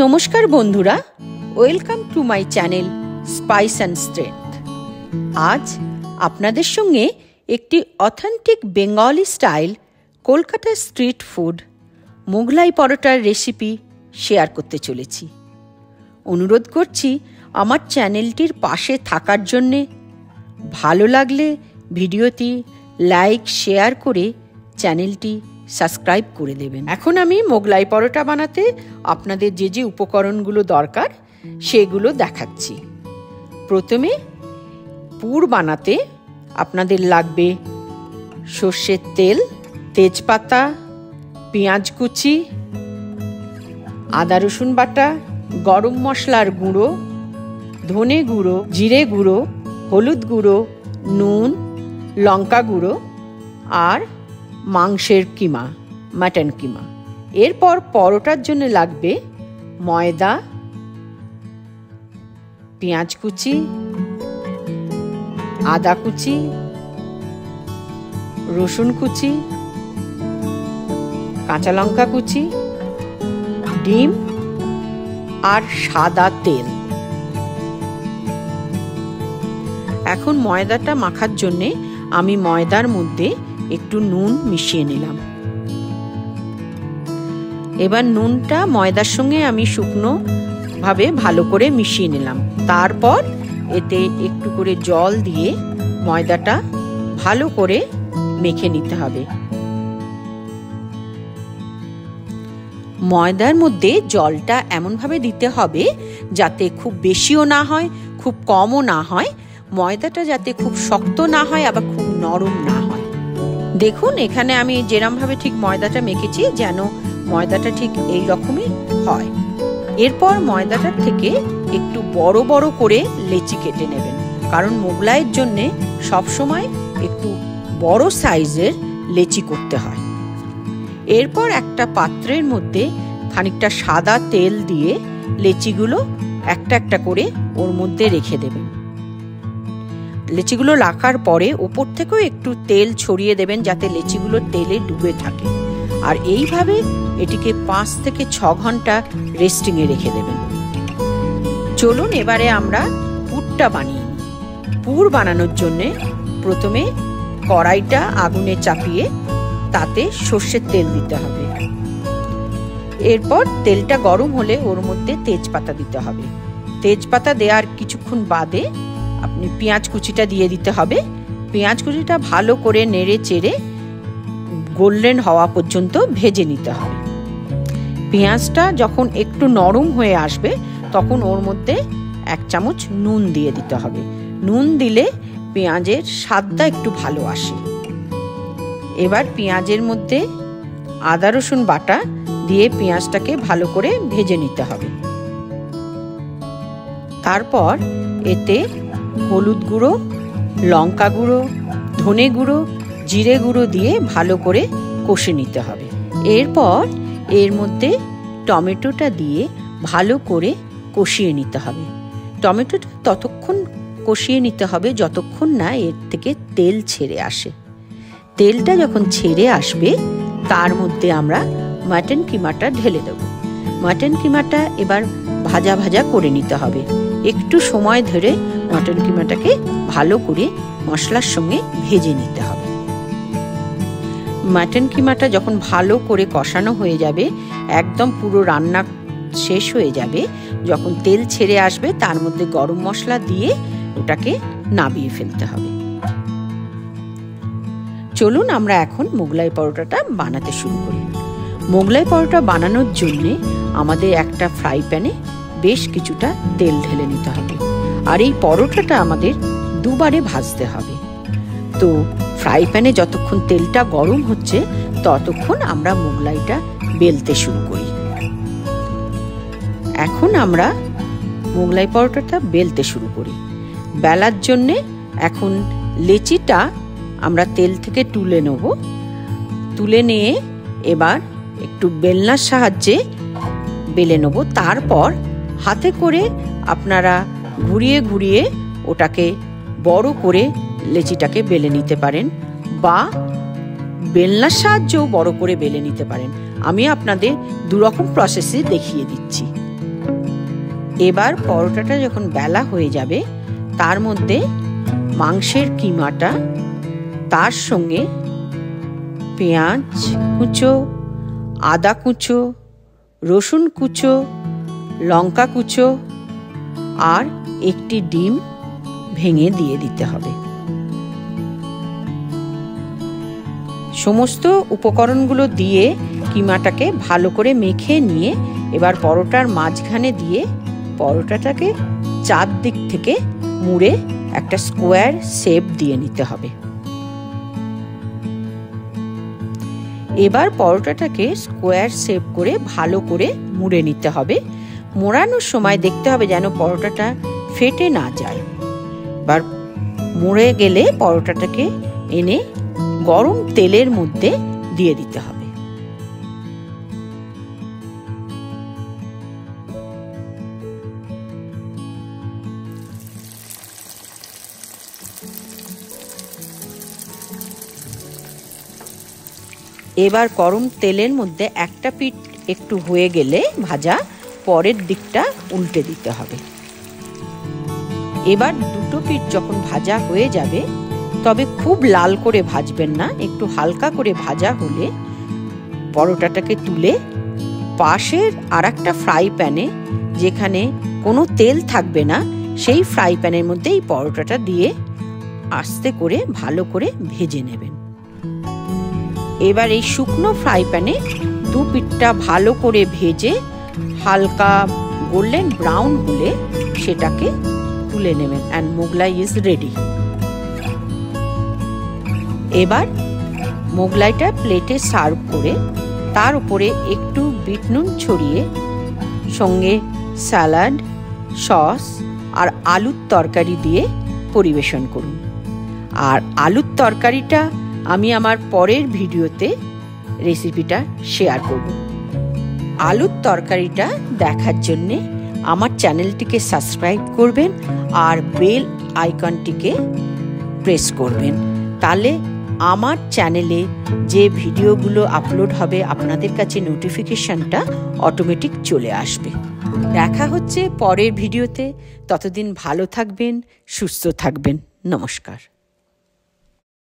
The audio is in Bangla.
নমস্কার বন্ধুরা, welcome to my channel spice and strength. আজ আপনাদের সঙ্গে একটি অথেন্টিক বেঙ্গলি স্টাইল কলকাতার স্ট্রিট ফুড মোগলাই পরোটার রেসিপি শেয়ার করতে চলেছি। অনুরোধ করছি আমার চ্যানেলটির পাশে থাকার জন্যে। ভালো লাগলে ভিডিওটি লাইক শেয়ার করে চ্যানেলটি সাবস্ক্রাইব করে দেবেন। এখন আমি মোগলাই পরোটা বানাতে আপনাদের যে যে উপকরণগুলো দরকার সেগুলো দেখাচ্ছি। প্রথমে পুর বানাতে আপনাদের লাগবে সর্ষের তেল, তেজপাতা, পেঁয়াজ কুচি, আদা রসুন বাটা, গরম মশলার গুঁড়ো, ধনে গুঁড়ো, জিরে গুঁড়ো, হলুদ গুঁড়ো, নুন, লঙ্কা গুঁড়ো আর মাংসের কিমা, মাটন কিমা। এরপর পরোটার জন্য লাগবে ময়দা, পেঁয়াজ কুচি, আদা কুচি, রসুন কুচি, কাঁচা লঙ্কা কুচি, ডিম আর সাদা তেল। এখন ময়দাটা মাখার জন্যে আমি ময়দার মধ্যে একটু নুন মিশিয়ে নিলাম। এবার নুনটা ময়দার সঙ্গে আমি শুকনো ভাবে ভালো করে মিশিয়ে নিলাম। তারপর এতে একটু করে জল দিয়ে ময়দাটা ভালো করে মেখে নিতে হবে। ময়দার মধ্যে জলটা এমনভাবে দিতে হবে যাতে খুব বেশিও না হয়, খুব কমও না হয়। ময়দাটা যাতে খুব শক্ত না হয় আবার খুব নরম না হয়। দেখুন এখানে আমি যেরমভাবে ঠিক ময়দাটা মেখেছি, যেন ময়দাটা ঠিক এই রকমই হয়। এরপর ময়দাটার থেকে একটু বড় বড় করে লেচি কেটে নেবেন, কারণ মোগলাইয়ের জন্যে সবসময় একটু বড় সাইজের লেচি করতে হয়। এরপর একটা পাত্রের মধ্যে খানিকটা সাদা তেল দিয়ে লেচিগুলো একটা একটা করে ওর মধ্যে রেখে দেবেন। লেচিগুলো রাখার পরে ওপর থেকেও একটু তেল ছড়িয়ে দেবেন যাতে লেচিগুলো তেলে ডুবে থাকে। আর এইভাবে এটিকে 5 থেকে 6 ঘন্টা রেস্টিংয়ে রেখে দেবেন। চলুন এবারে আমরা পুরটা বানিয়ে নিই। পুর বানানোর জন্যে প্রথমে কড়াইটা আগুনে চাপিয়ে তাতে সর্ষের তেল দিতে হবে। এরপর তেলটা গরম হলে ওর মধ্যে তেজপাতা দিতে হবে। তেজপাতা দেওয়ার কিছুক্ষণ বাদে আপনি পেঁয়াজ কুচিটা দিয়ে দিতে হবে। পেঁয়াজ কুচিটা ভালো করে নেড়ে চেড়ে গোল্ডেন হওয়া পর্যন্ত ভেজে নিতে হবে। পেঁয়াজটা যখন একটু নরম হয়ে আসবে তখন ওর মধ্যে 1 চামচ নুন দিয়ে দিতে হবে। নুন দিলে পেঁয়াজের স্বাদটা একটু ভালো আসে। এবার পেঁয়াজের মধ্যে আদা রসুন বাটা দিয়ে পেঁয়াজটাকে ভালো করে ভেজে নিতে হবে। তারপর এতে হলুদ গুঁড়ো, লঙ্কা গুঁড়ো, ধনে গুঁড়ো, জিরে গুঁড়ো দিয়ে ভালো করে কষে নিতে হবে। এরপর এর মধ্যে টমেটোটা দিয়ে ভালো করে কষিয়ে নিতে হবে। টমেটোটা ততক্ষণ কষিয়ে নিতে হবে যতক্ষণ না এর থেকে তেল ছেড়ে আসে। তেলটা যখন ছেড়ে আসবে তার মধ্যে আমরা মাটন কিমাটা ঢেলে দেব। মাটন কিমাটা এবার ভাজা ভাজা করে নিতে হবে। একটু সময় ধরে মাটন কিমাটাকে ভালো করে মশলার সঙ্গে ভেজে নিতে হবে। মাটন কিমাটা যখন ভালো করে কষানো হয়ে যাবে, একদম পুরো রান্না শেষ হয়ে যাবে, যখন তেল ছেড়ে আসবে তার মধ্যে গরম মশলা দিয়ে ওটাকে নামিয়ে ফেলতে হবে। চলুন আমরা এখন মোগলাই পরোটাটা বানাতে শুরু করি। মোগলাই পরোটা বানানোর জন্যে আমাদের একটা ফ্রাই প্যানে বেশ কিছুটা তেল ঢেলে নিতে হবে। আর এই পরোটাটা আমাদের দুবারে ভাজতে হবে। তো ফ্রাই প্যানে যতক্ষণ তেলটা গরম হচ্ছে ততক্ষণ আমরা মোগলাইটা বেলতে শুরু করি। এখন আমরা মোগলাই পরোটাটা বেলতে শুরু করি। বেলার জন্যে এখন লেচিটা আমরা তেল থেকে তুলে নেব। তুলে নিয়ে এবার একটু বেলনার সাহায্যে বেলে নেব। তারপর হাতে করে আপনারা ঘুরিয়ে ঘুরিয়ে ওটাকে বড় করে লেচিটাকে বেলে নিতে পারেন বা বেলনার সাহায্যেও বড় করে বেলে নিতে পারেন। আমি আপনাদের দুরকম প্রসেসে দেখিয়ে দিচ্ছি। এবার পরোটাটা যখন বেলা হয়ে যাবে তার মধ্যে মাংসের কিমাটা, তার সঙ্গে পেঁয়াজ কুচো, আদা কুচো, রসুন কুচো, লঙ্কা কুচো আর একটি ডিম ভেঙে দিয়ে দিতে হবে। সমস্ত উপকরণগুলো দিয়ে কিমাটাকে ভালো করে মেখে নিয়ে এবার পরোটার মাঝখানে দিয়ে পরোটাটাকে চারদিক থেকে মুড়ে একটা স্কোয়ার শেপ দিয়ে নিতে হবে। এবার পরোটাটাকে স্কোয়ার শেপ করে ভালো করে মুড়ে নিতে হবে। মোড়ানোর সময় দেখতে হবে যেন পরোটাটা ফেটে না যায়। এবার মুড়ে গেলে পরোটাটাকে এনে গরম তেলের মধ্যে দিয়ে দিতে হবে। এবার গরম তেলের মধ্যে একটা পিঠ একটু হয়ে গেলে ভাজা, পরের দিকটা উল্টে দিতে হবে। এবার দুটো পিঠ যখন ভাজা হয়ে যাবে, তবে খুব লাল করে ভাজবেন না, একটু হালকা করে ভাজা হলে পরোটাটাকে তুলে পাশের আরেকটা ফ্রাই প্যানে, যেখানে কোনো তেল থাকবে না, সেই ফ্রাই প্যানের মধ্যে এই পরোটাটা দিয়ে আস্তে করে ভালো করে ভেজে নেবেন। এবার এই শুকনো ফ্রাই প্যানে দু পিঠটা ভালো করে ভেজে হালকা গোল্ডেন ব্রাউন হলে সেটাকে তুলে নেবেন অ্যান্ড মোগলাই ইজ রেডি। এবার মোগলাইটা প্লেটে সার্ভ করে তার উপরে একটু বিট নুন ছড়িয়ে সঙ্গে স্যালাড, সস আর আলুর তরকারি দিয়ে পরিবেশন করুন। আর আলুর তরকারিটা আমি আমার পরের ভিডিওতে রেসিপিটা শেয়ার করব। আলুর তরকারিটা দেখার জন্যে আমার চ্যানেলটিকে সাবস্ক্রাইব করবেন আর বেল আইকনটিকে প্রেস করবেন, তাহলে আমার চ্যানেলে যে ভিডিওগুলো আপলোড হবে আপনাদের কাছে নোটিফিকেশনটা অটোমেটিক চলে আসবে। দেখা হচ্ছে পরের ভিডিওতে। ততদিন ভালো থাকবেন, সুস্থ থাকবেন। নমস্কার।